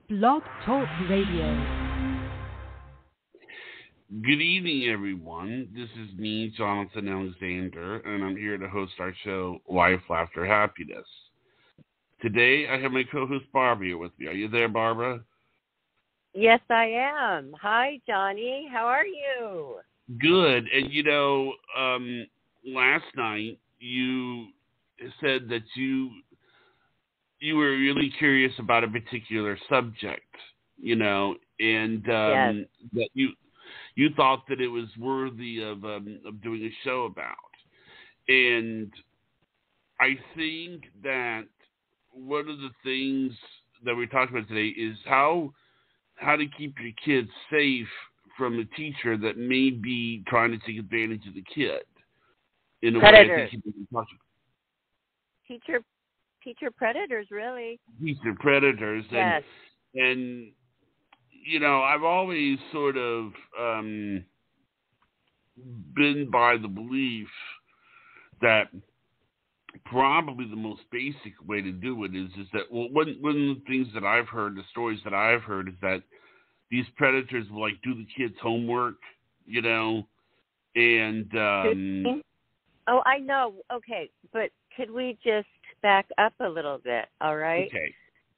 Blog Talk Radio. Good evening, everyone. This is me, Jonathan Alexander, and I'm here to host our show, Life, Laughter, Happiness. Today, I have my co-host, Barbara, here with me. Are you there, Barbara? Yes, I am. Hi, Johnny. How are you? Good. And, last night, you said that you were really curious about a particular subject, and Yes. that you thought that it was worthy of doing a show about. And I think that one of the things that we're talking about today is how to keep your kids safe from a teacher that may be trying to take advantage of the kid in a way I think you've been talking about. Teacher predators, really. Teacher predators. Yes. And I've always sort of been by the belief that probably the most basic way to do it is that, well, one of the things that I've heard, the stories that I've heard, is that these predators will, do the kids' homework, and... Oh, I know. Okay, but could we just back up a little bit, all right? Okay,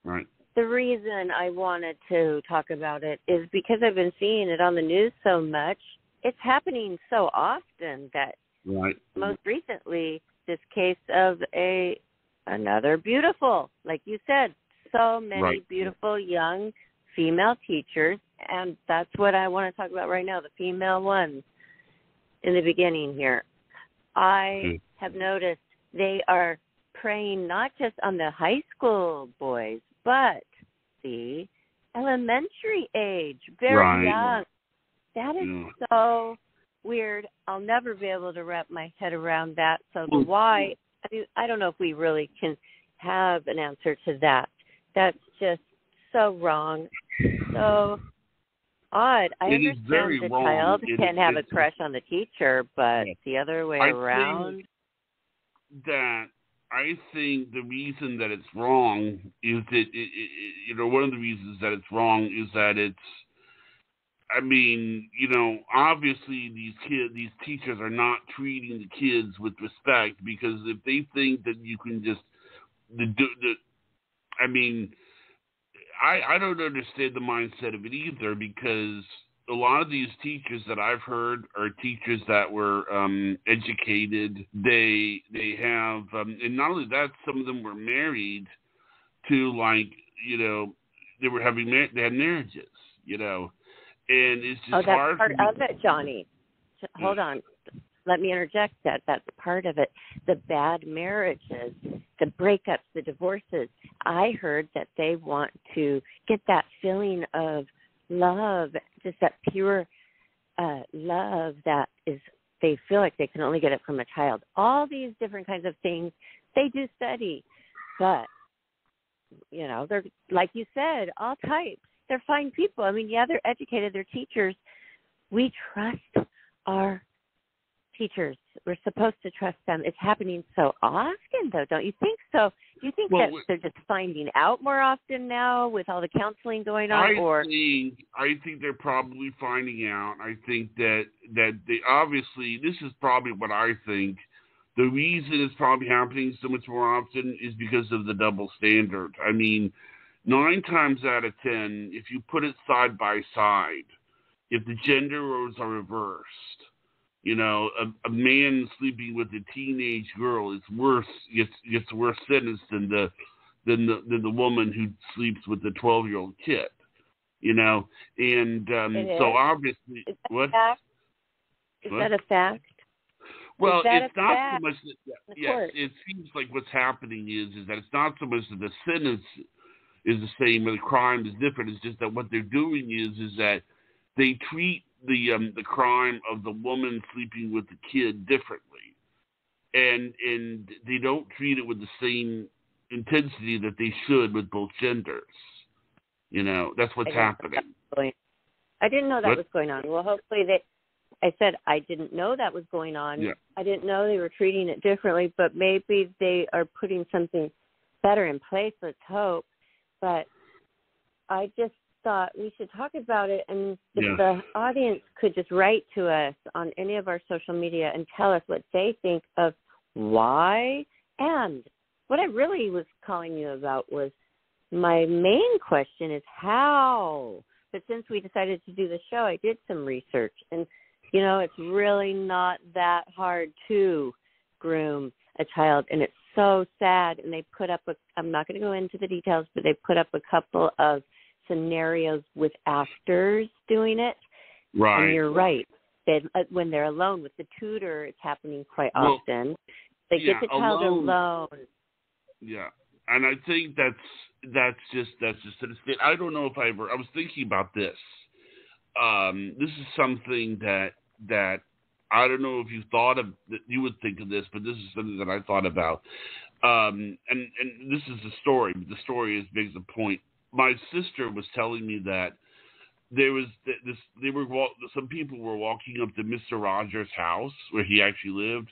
all right. The reason I wanted to talk about it is because I've been seeing it on the news so much. It's happening so often that most recently this case of another beautiful, like you said, so many beautiful young female teachers, and that's what I want to talk about right now, the female ones in the beginning here. I have noticed they are preying not just on the high school boys, but the elementary age, very young. That is so weird. I'll never be able to wrap my head around that. So the why, I don't know if we really can have an answer to that. That's just so wrong, so odd. I understand the child can have a crush on the teacher, but the other way around. I think the reason that it's wrong is that, one of the reasons that it's wrong is that obviously these teachers are not treating the kids with respect, because if they think that you can just, I don't understand the mindset of it either, because a lot of these teachers that I've heard are teachers that were educated. They have, and not only that, some of them were married to, they had marriages, and it's just hard. That's part of it, Johnny. Hold on. Let me interject that. That's part of it. The bad marriages, the breakups, the divorces. I heard that they want to get that feeling of love, just that pure love that is, they feel like they can only get it from a child. All these different kinds of things they do study, but they're, like you said, all types. They're fine people. They're educated, they're teachers. We trust our teachers. We're supposed to trust them. It's happening so often, though, don't you think so? Do you think that they're just finding out more often now with all the counseling going on? I think they're probably finding out. I think that they obviously, this is probably what I think. The reason it's probably happening so much more often is because of the double standard. 9 times out of 10, if you put it side by side, if the gender roles are reversed, a man sleeping with a teenage girl is gets worse sentence than the woman who sleeps with the 12-year-old kid. So obviously, is that a fact? Well, it's not so much that. Yes, it seems like what's happening is that it's not so much that the sentence is the same or the crime is different. It's just that what they're doing is that they treat the crime of the woman sleeping with the kid differently, and they don't treat it with the same intensity that they should with both genders. That's what's happening. I didn't know that was going on. Well, hopefully I said I didn't know that was going on. Yeah. I didn't know they were treating it differently, but maybe they are putting something better in place. Let's hope. But I just thought we should talk about it, and if the audience could just write to us on any of our social media and tell us what they think of why. And what I really was calling you about was my main question is how. But since we decided to do the show, I did some research, and it's really not that hard to groom a child, and it's so sad. And they put up I'm not going to go into the details, but they put up a couple of scenarios with actors doing it. Right. And you're right. When they're alone with the tutor, it's happening quite often. They get the child alone. Yeah. And I think that's just it. I don't know if I was thinking about this. This is something that I don't know if you thought of, that you would think of this, but this is something that I thought about. And this is the story. But the story is big as a point. My sister was telling me that there was some people were walking up to Mr. Rogers' house where he actually lived,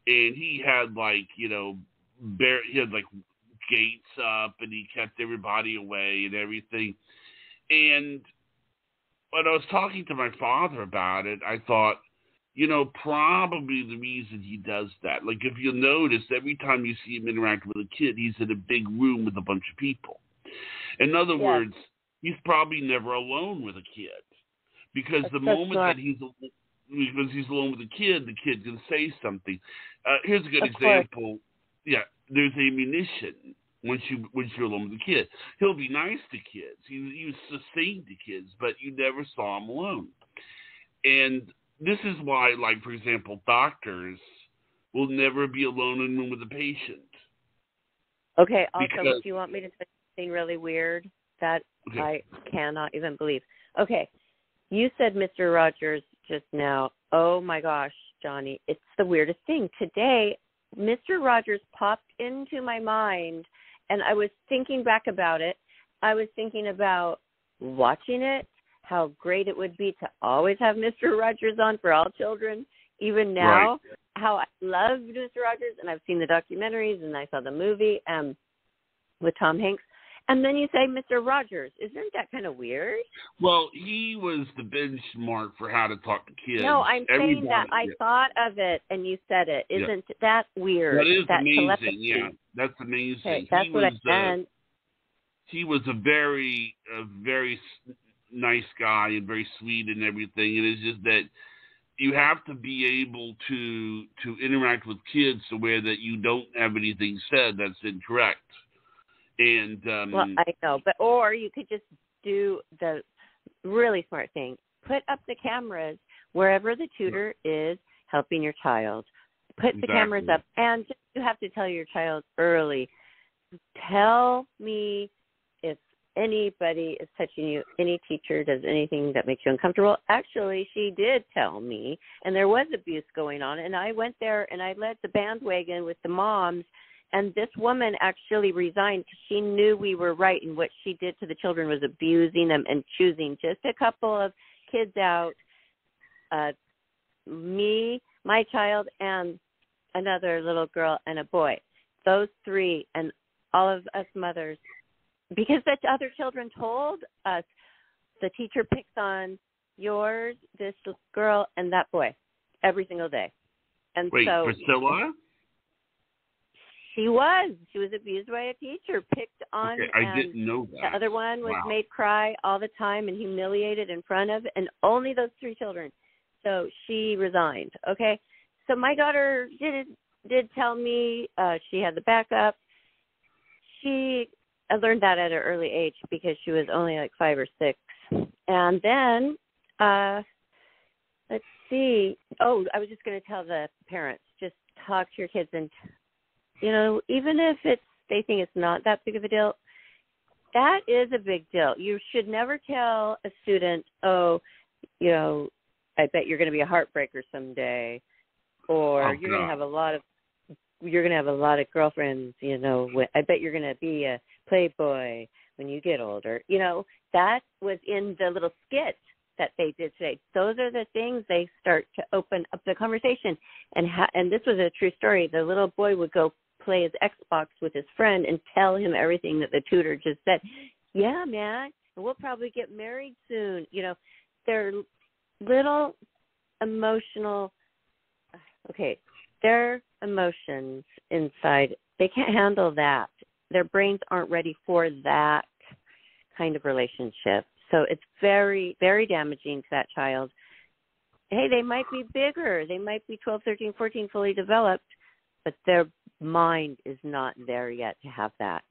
and he had he had gates up, and he kept everybody away and everything. And when I was talking to my father about it, I thought, probably the reason he does that. Like, if you'll notice, every time you see him interact with a kid, he's in a big room with a bunch of people. In other words, he's probably never alone with a kid, because the moment that he's alone with a kid can say something. Here's a good example. Yeah, there's ammunition once you're alone with a kid. He'll be nice to kids. He was sustained to kids, but you never saw him alone. And this is why, like, for example, doctors will never be alone in a room with a patient. Okay, also, if you want me to say something really weird that I cannot even believe. Okay, you said Mr. Rogers just now. Oh, my gosh, Johnny, it's the weirdest thing. Today, Mr. Rogers popped into my mind, and I was thinking back about it. I was thinking about watching it, how great it would be to always have Mr. Rogers on for all children, even now, how I love Mr. Rogers, and I've seen the documentaries, and I saw the movie with Tom Hanks. And then you say Mr. Rogers. Isn't that kind of weird? Well, he was the benchmark for how to talk to kids. No, I'm saying that I thought of it, and you see it. Isn't that weird? That is amazing, telepathy. yeah. That's amazing. Okay, that's what I meant. He was a very nice guy and very sweet and everything. And it's just that you have to be able to interact with kids so where that you don't have anything said that's incorrect. And well, I know, or you could just do the really smart thing. Put up the cameras wherever the tutor is helping your child. Put the cameras up, and you have to tell your child early. Tell me if anybody is touching you, any teacher does anything that makes you uncomfortable. Actually, she did tell me, and there was abuse going on, and I went there and I led the bandwagon with the moms. And this woman actually resigned because she knew we were right, and what she did to the children was abusing them and choosing just a couple of kids out, me, my child, and another little girl and a boy. Those three and all of us mothers, because the other children told us the teacher picks on yours, this girl, and that boy every single day. And wait, so Priscilla? She was abused by a teacher, picked on. Okay, I didn't know that. The other one was made cry all the time and humiliated in front of, and only those three children. So she resigned. Okay, so my daughter did tell me she had the backup. She learned that at an early age because she was only like 5 or 6, and then let's see. Oh, I was just going to tell the parents, just talk to your kids and. Even if they think it's not that big of a deal, that is a big deal. You should never tell a student, I bet you're going to be a heartbreaker someday, or you're going to have a lot of girlfriends. I bet you're going to be a playboy when you get older. That was in the little skit that they did today. Those are the things they start to open up the conversation. And this was a true story. The little boy would go play his Xbox with his friend and tell him everything that the tutor just said. Yeah, man, and we'll probably get married soon. You know, they're little emotional, okay, their emotions inside, they can't handle that. Their brains aren't ready for that kind of relationship. So it's very, very damaging to that child. Hey, they might be bigger. They might be 12, 13, 14, fully developed, but their mind is not there yet to have that.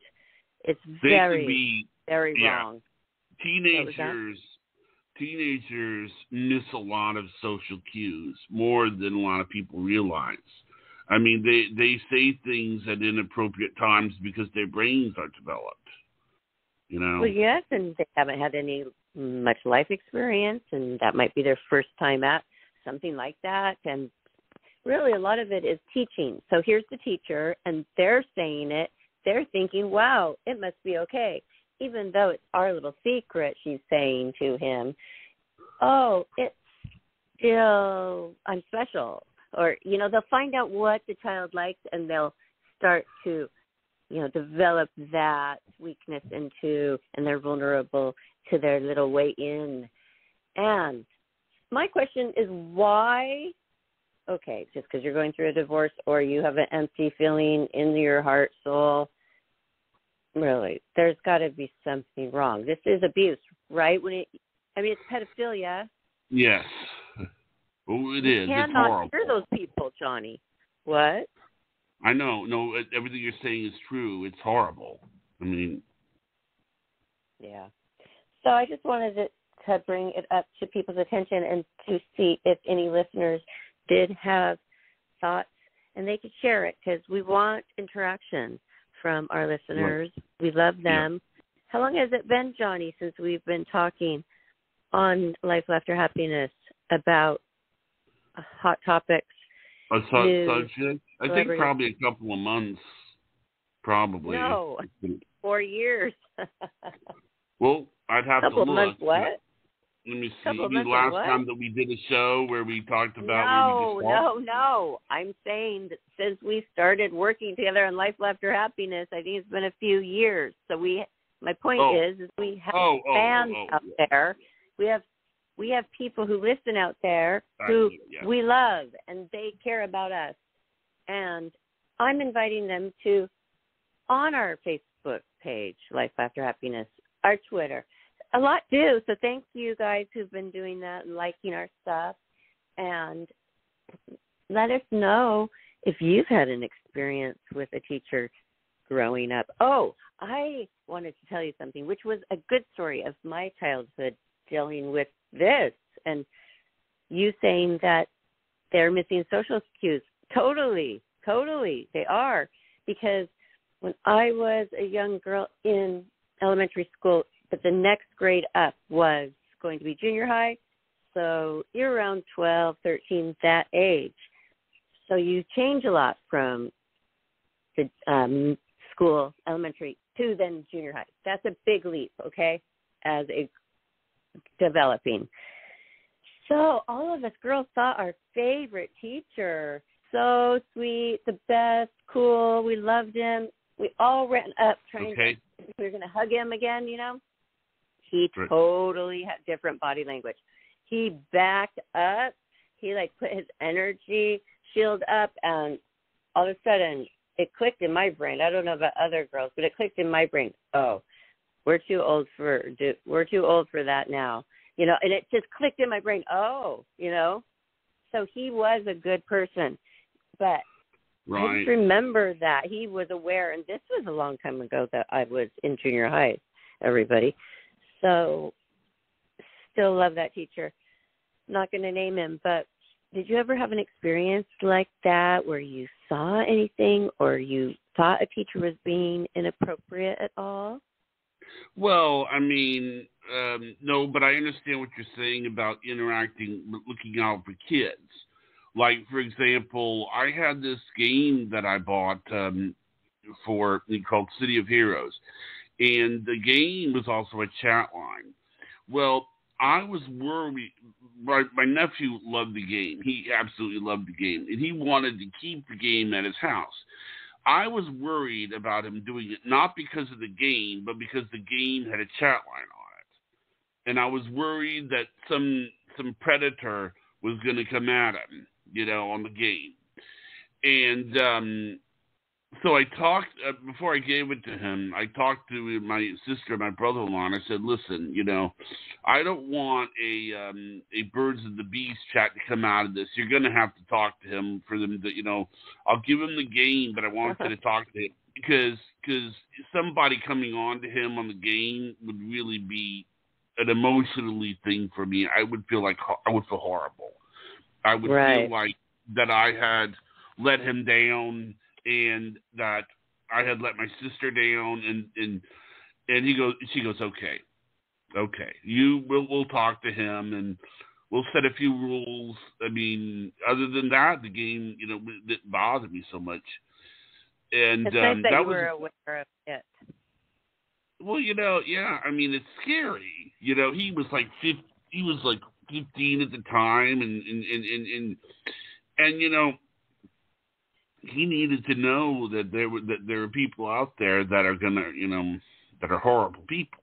It's very, very wrong. Teenagers miss a lot of social cues, more than a lot of people realize. I mean, they say things at inappropriate times because their brains are developed. You know? Well, yes, and they haven't had much life experience, and that might be their first time at something like that. And really, a lot of it is teaching. So here's the teacher, and they're saying it. They're thinking, wow, it must be okay. Even though it's our little secret, she's saying to him, oh, it's still, I'm special. Or, you know, they'll find out what the child likes, and they'll start to, you know, develop that weakness into, and they're vulnerable to their little way in. And my question is why, okay, just because you're going through a divorce or you have an empty feeling in your heart, soul, really, there's got to be something wrong. This is abuse, right? It's pedophilia. Yes. Oh, it is. You cannot hear those people, Johnny. What? I know. No, everything you're saying is true. It's horrible. I mean. Yeah. So I just wanted to bring it up to people's attention and to see if any listeners did have thoughts, and they could share it, because we want interaction from our listeners. Right. We love them. Yeah. How long has it been, Johnny, since we've been talking on Life, Laughter, Happiness about hot topics? A subject? I think probably a couple of months. Probably. No, 4 years. Well, I'd have to look. Couple of months, what? Let me see. You mean last time that we did a show where we talked about No. I'm saying that since we started working together on Life, Laughter, Happiness, I think it's been a few years. So my point is we have fans out there. We have people who listen out there who we love, and they care about us. And I'm inviting them to, on our Facebook page, Life, Laughter, Happiness, our Twitter. A lot do. So thank you guys who've been doing that and liking our stuff. And let us know if you've had an experience with a teacher growing up. Oh, I wanted to tell you something, which was a good story of my childhood dealing with this. And you saying that they're missing social cues. Totally. They are. Because when I was a young girl in elementary school, but the next grade up was going to be junior high. So you're around 12, 13, that age. So you change a lot from the school, elementary, to then junior high. That's a big leap, okay, as a developing. So all of us girls thought our favorite teacher, so sweet, the best, cool, we loved him. We all ran up trying to, we were going to hug him again, you know. He totally had different body language. He backed up. He put his energy shield up, and all of a sudden it clicked in my brain. I don't know about other girls, but it clicked in my brain. Oh, we're too old for that now, you know. And it just clicked in my brain. Oh, you know. So he was a good person, but I just remember that he was aware, and this was a long time ago that I was in junior high. Everybody. So, still love that teacher. Not going to name him, but did you ever have an experience like that where you saw anything or you thought a teacher was being inappropriate at all? Well, I mean, no, but I understand what you're saying about interacting, looking out for kids. Like, for example, I had this game that I bought called City of Heroes. And the game was also a chat line. Well, I was worried. My nephew loved the game. He absolutely loved the game. And he wanted to keep the game at his house. I was worried about him doing it, not because of the game, but because the game had a chat line on it. and I was worried that some predator was going to come at him, on the game. And so I talked before I gave it to him. I talked to my sister and my brother-in-law, and I said, "Listen, I don't want a Birds of the Beast chat to come out of this. You're going to have to talk to him for them to, I'll give him the game, but I want you to talk to him because somebody coming on to him on the game would really be an emotionally thing for me. I would feel horrible. I would feel like that I had let him down, and that I had let my sister down, and she goes, okay, we'll talk to him, and we'll set a few rules. I mean, other than that, the game, didn't bother me so much. And it's nice that you were aware of it. Well, yeah, I mean, it's scary. He was like 15 at the time, and he needed to know that there are people out there that are gonna, that are horrible people.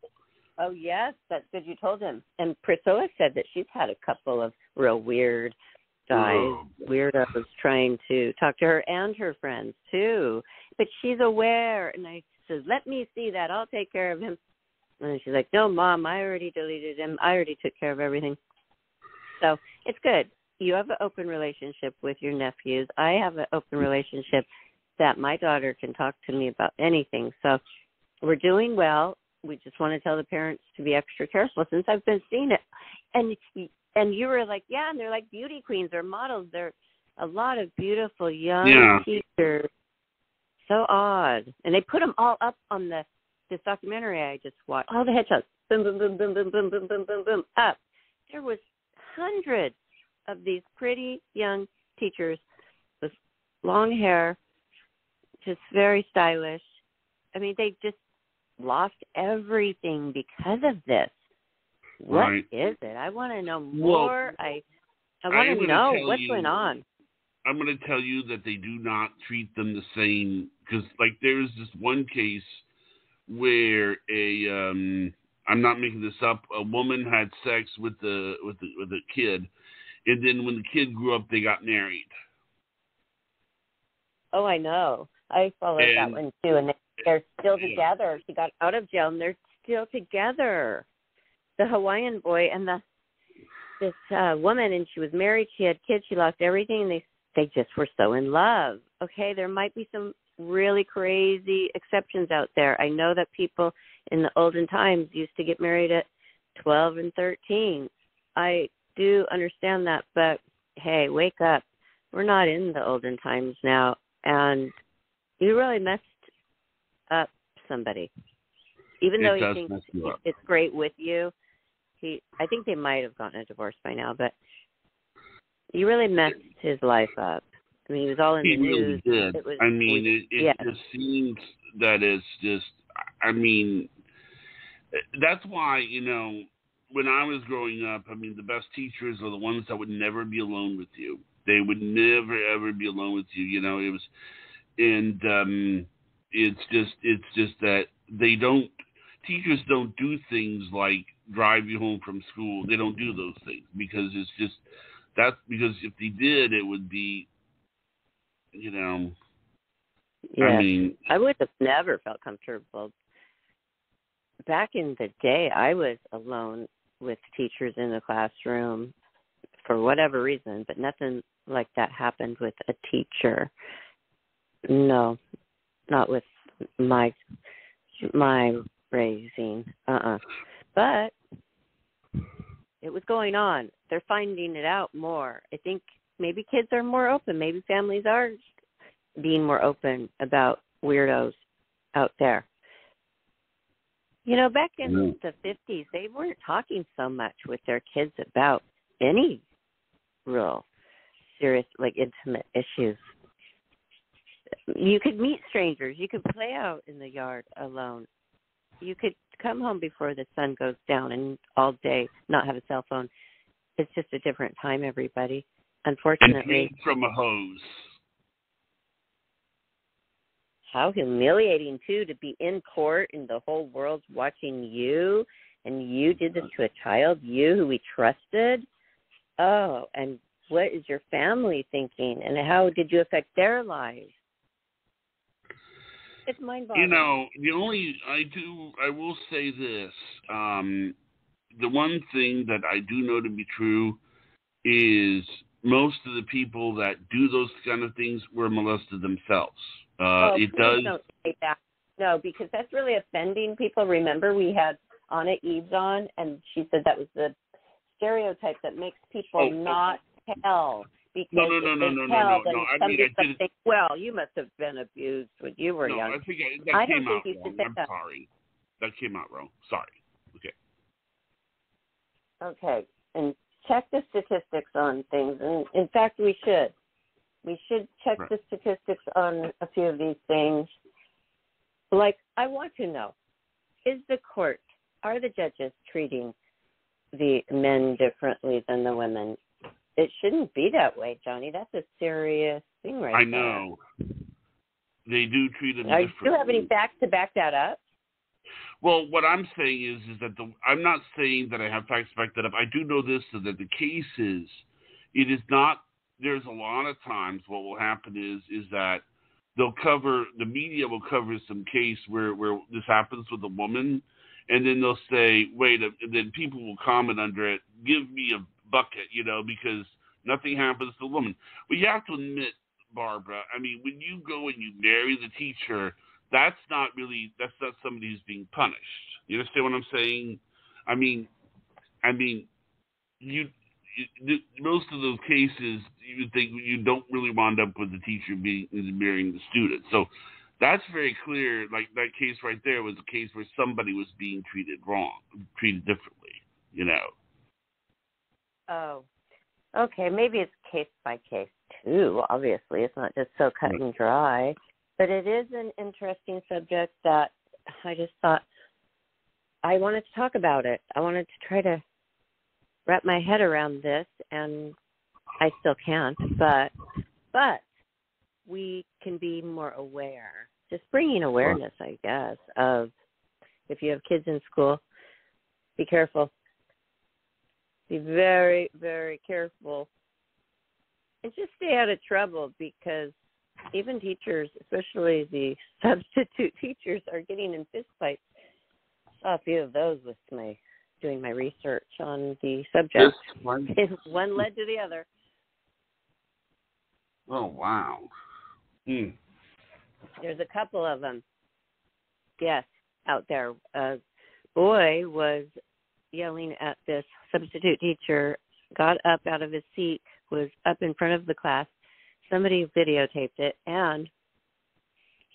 Oh yes, that's good. You told him. And Priscilla said that she's had a couple of real weird guys, weirdos, trying to talk to her and her friends too. But she's aware, and I said, "Let me see that. I'll take care of him." And she's like, "No, Mom, I already deleted him. I already took care of everything." So it's good. You have an open relationship with your nephews. I have an open relationship that my daughter can talk to me about anything. So we're doing well. We just want to tell the parents to be extra careful since I've been seeing it. And you were like, yeah, and they're like beauty queens or models. They're a lot of beautiful young teachers. So odd. And they put them all up on this documentary I just watched. All the headshots. Boom, boom, boom, boom, boom, boom, boom, boom, boom, boom, up. There was hundreds of these pretty young teachers with long hair, just very stylish. I mean, they just lost everything because of this. What is it? I want to know more. Well, I want to know what's going on. I'm going to tell you that they do not treat them the same, because like there's this one case where I'm not making this up, a woman had sex with a kid, and then when the kid grew up, they got married. Oh, I know. I followed that one too, and they're still together. She got out of jail, and they're still together. The Hawaiian boy and this woman, and she was married. She had kids. She lost everything, and they just were so in love. Okay, there might be some really crazy exceptions out there. I know that people in the olden times used to get married at 12 and 13. I do understand that, but hey, wake up. We're not in the olden times now, and you really messed up somebody. Even though he thinks it's great with you, I think they might have gotten a divorce by now, but you really messed his life up. I mean, he was all in the news. He really did. It just seems that it's just, I mean, that's why, when I was growing up, I mean, the best teachers are the ones that would never be alone with you. They would never, ever be alone with you. It was, and it's just that teachers don't do things like drive you home from school. They don't do those things because because if they did, it would be, Yeah. I mean, I would have never felt comfortable. Back in the day, I was alone with teachers in the classroom for whatever reason, but nothing like that happened with a teacher. No, not with my raising. But it was going on. They're finding it out more. I think maybe kids are more open. Maybe families are being more open about weirdos out there. Back in the 50s, they weren't talking so much with their kids about any real serious, like, intimate issues. You could meet strangers. You could play out in the yard alone. You could come home before the sun goes down and all day not have a cell phone. It's just a different time, everybody. Unfortunately. And drink from a hose. How humiliating, too, to be in court and the whole world's watching you And you did this to a child, you who we trusted? Oh, and what is your family thinking? And how did you affect their lives? It's mind-boggling. I will say this. The one thing that I do know to be true is most of the people that do those kind of things were molested themselves. It does. Don't say that. No, because that's really offending people. Remember, we had Anna Eves on, and she said that was the stereotype that makes people not tell. Because No. I mean, I did it. Well, you must have been abused when you were young. No, I think that came out wrong. I'm sorry. That came out wrong. Sorry. Okay. Okay, and check the statistics on things. And in fact, we should. We should check the statistics on a few of these things. Like, I want to know, are the judges treating the men differently than the women? It shouldn't be that way, Johnny. That's a serious thing right there. I know. They do treat them differently. Do you have any facts to back that up? Well, what I'm saying is that I'm not saying that I have facts to back that up. I do know this, so that the case is, it is not, there's a lot of times what will happen is that the media will cover some case where this happens with a woman, and then they'll say, and then people will comment under it, give me a bucket, because nothing happens to the woman. But you have to admit, Barbara, I mean, when you go and you marry the teacher, that's not somebody who's being punished. You understand what I'm saying? I mean, most of those cases, you think you don't really wind up with the teacher marrying the student. So that's very clear. Like that case right there was a case where somebody was being treated differently. Oh, okay. Maybe it's case by case too. Obviously, it's not just so cut and dry. But it is an interesting subject that I just thought I wanted to talk about it. I wanted to try to wrap my head around this, and I still can't. But we can be more aware. Just bringing awareness, I guess, of if you have kids in school, be careful. Be very, very careful. And just stay out of trouble, because even teachers, especially the substitute teachers, are getting in fistfights. I saw a few of those with doing my research on the subject. One led to the other. Oh, wow. There's a couple of them. Yes, out there. A boy was yelling at this substitute teacher, got up out of his seat, was up in front of the class. Somebody videotaped it, and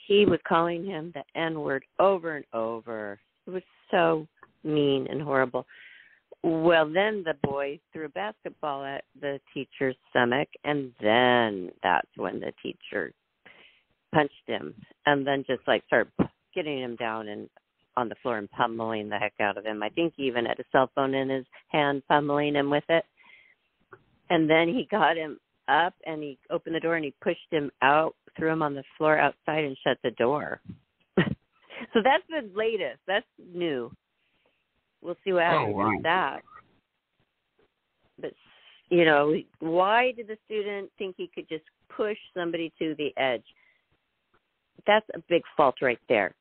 he was calling him the N-word over and over. It was so mean and horrible. Well, then the boy threw a basketball at the teacher's stomach, and then that's when the teacher punched him, and then just started getting him down and on the floor and pummeling the heck out of him. I think he even had a cell phone in his hand, pummeling him with it. And then he got him up, and he opened the door, and he pushed him out, threw him on the floor outside, and shut the door. So that's the latest. That's new. We'll see what happens with that. But, why did the student think he could just push somebody to the edge? That's a big fault right there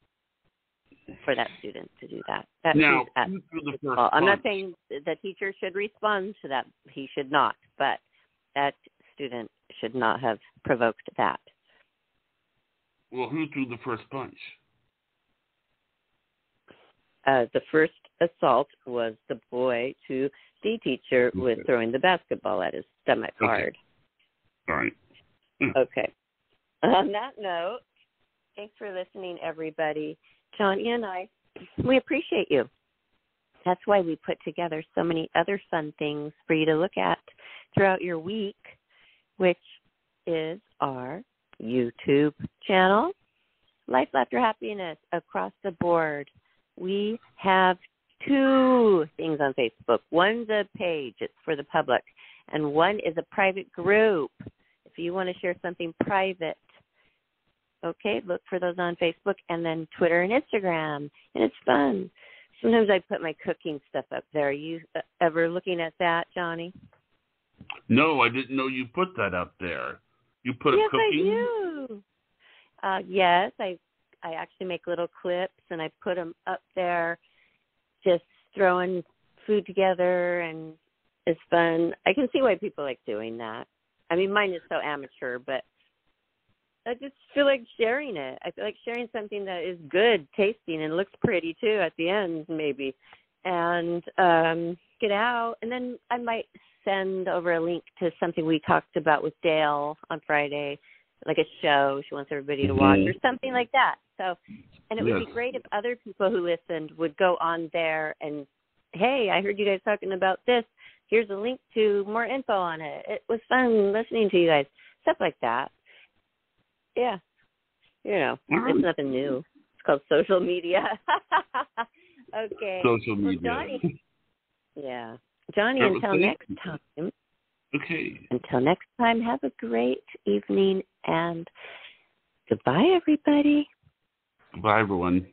for that student to do that. Now, I'm not saying the teacher should respond to that. He should not. But that student should not have provoked that. Well, who threw the first punch? The first assault was the boy to the teacher with throwing the basketball at his stomach hard. All right. Okay. On that note, thanks for listening, everybody. Johnny and we appreciate you. That's why we put together so many other fun things for you to look at throughout your week, which is our YouTube channel, Life, Laughter, Happiness, across the board. We have 2 things on Facebook. One's a page. It's for the public. And one is a private group. If you want to share something private, okay, look for those on Facebook, and then Twitter and Instagram. And it's fun. sometimes I put my cooking stuff up there. Are you ever looking at that, Johnny? No, I didn't know you put that up there. You put yes, a cooking? I do. Yes, I actually make little clips, and I put them up there, just throwing food together, and it's fun. I can see why people like doing that. I mean, mine is so amateur, but I just feel like sharing it. I feel like sharing something that is good tasting and looks pretty, too, at the end, maybe, and get out. And then I might send over a link to something we talked about with Dale on Friday, like a show she wants everybody to watch or something like that. So, and it would be great if other people who listened would go on there and, hey, I heard you guys talking about this. Here's a link to more info on it. It was fun listening to you guys. Stuff like that. Yeah. You know, it's nothing new. It's called social media. Okay. Social media. Well, Johnny. Yeah. Johnny, until next time. Okay. Until next time, have a great evening and goodbye, everybody. Goodbye, everyone.